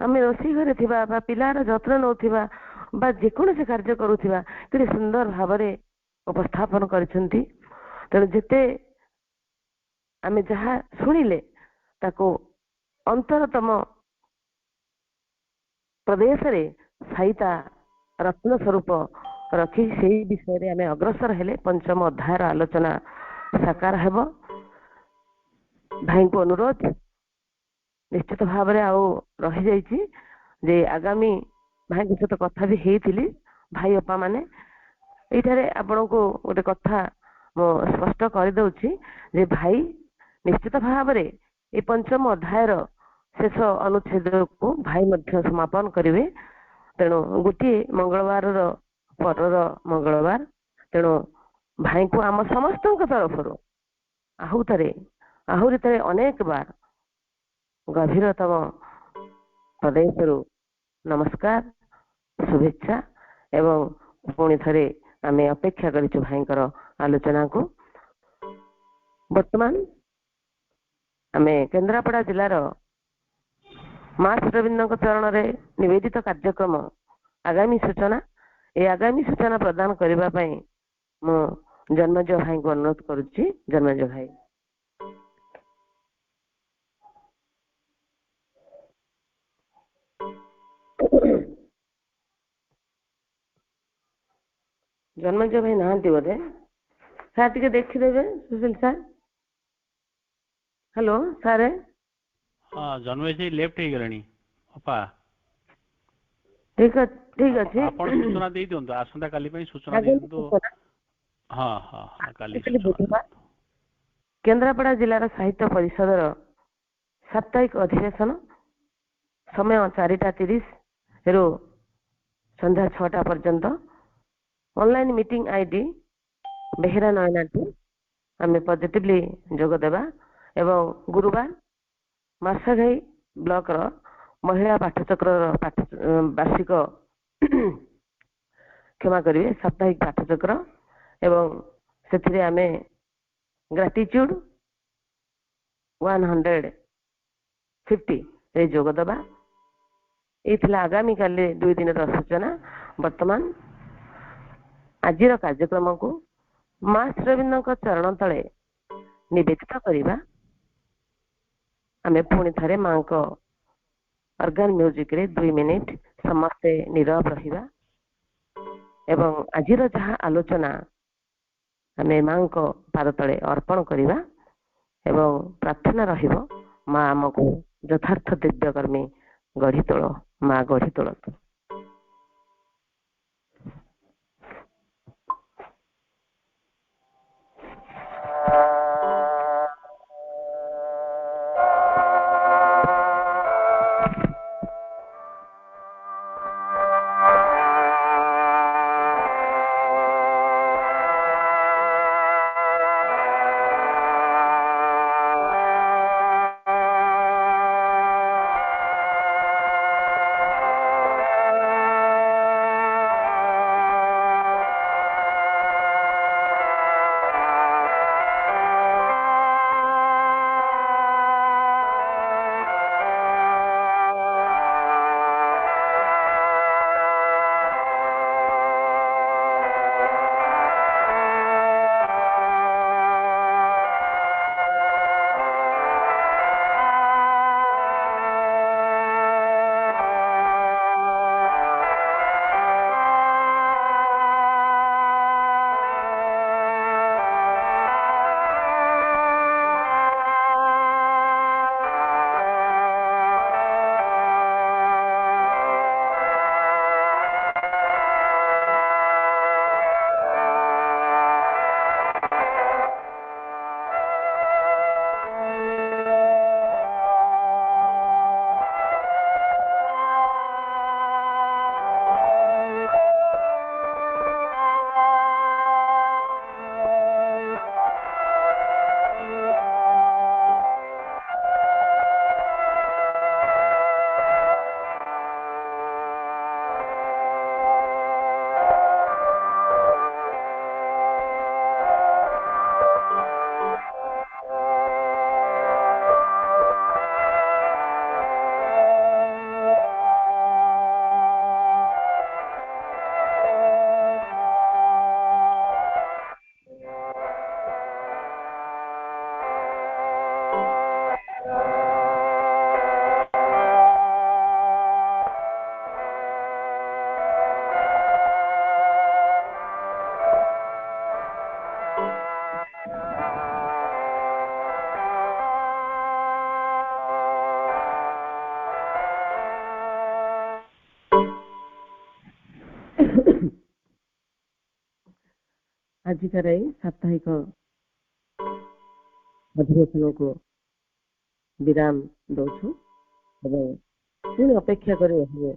आमे रोषी घरे थिबा बा पिलार जत्न नौथिबा बा जेकोसी कार्य करुथिबा केते सुंदर भावरे उपस्थापन करिसंती। तेणु जेते आमे जहा सुनिले ताको अंतरतम प्रदेश रे साइता रत्न स्वरूप रखी से विषय रे आमे अग्रसर हेले पंचम अध्याय आलोचना साकार हेबो। भाई को अनुरोध निश्चित भाव में आउ रही जाइए जे आगामी भाई के सहित कथा भी हेइथिली। भाई अपा माने एठारे आपण को गोटे कथा मो स्पष्ट कर दउची जे भाई निश्चित भाव में ये पंचम अध्याय शेष अनुच्छेद को भाई मध्य समापन करेंगे। तेणु गोटे मंगलवार पर मंगलवार, तेणु भाई को आम समस्त तरफ आहुरी थे अनेक बार गभीरतम प्रदेश नमस्कार शुभेच्छा एवं पुणी थे आम अपेक्षा करूँ भाईंकर आलोचना को। वर्तमान आम केन्द्रापड़ा जिलार माँ श्रीरविंद चरण में निवेदित कार्यक्रम आगामी सूचना ये आगामी सूचना प्रदान करने मु जन्मज भाई को अनुरोध करुच्ची। जन्मज भाई जन्मज भाई नहांती बोधे सार टिके देखिदेवे सुशील सार। हेलो सारे। हाँ जन्मज भाई लेफ्ट ही गलानी अपा। ठीक अच्छे आपण सूचना दे दियंतु आसंता काली पई सूचना दियंतु। हाँ हाँ हाँ काली बुधवार केन्द्रापड़ा जिलार साहित्य परिषद साप्ताहिक अधिवेशन समय 4:30 रु संध्या 6टा पर्यंत। ऑनलाइन मीटिंग आईडी बेहेरा नयनाटी आम पॉजिटिवली जोग देवा। एवं गुरुवार मार्साघाई ब्लॉक रो महिला पाठचक्र वार्षिक क्षमा करेंगे साप्ताहिक पाठचक्र एवं से आम ग्राटिट्यूड 150 रे जोग देवा। ये आगामी काली 2 दिन सूचना। वर्तमान आज कार्यक्रम को माँ श्रीरविंद चरण तले निवेदित करवा। आम पुणी थे माँ को ऑर्गन म्यूजिक रे 2 मिनिट समस्ते नीरव रहिबा एवं आज जहाँ आलोचना आम माँ को पाद तले अर्पण करवा एवं प्रार्थना रहिबो माँ आमको यथार्थ दिव्यकर्मी गढ़ी तोल माँ गढ़ी तोलतु। ଆଜିକାର ଏଇ ସାପ୍ତାହିକ ଅଧିବେଶନକୁ ବିରାମ ଦଉଛୁ ଏବଂ ପୁଣି ଅପେକ୍ଷା କରି ରହିବେ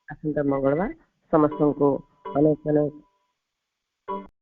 ଆସନ୍ତା ମଙ୍ଗଳବାର। ସମସ୍ତଙ୍କୁ ଅନେକ ଅନେକ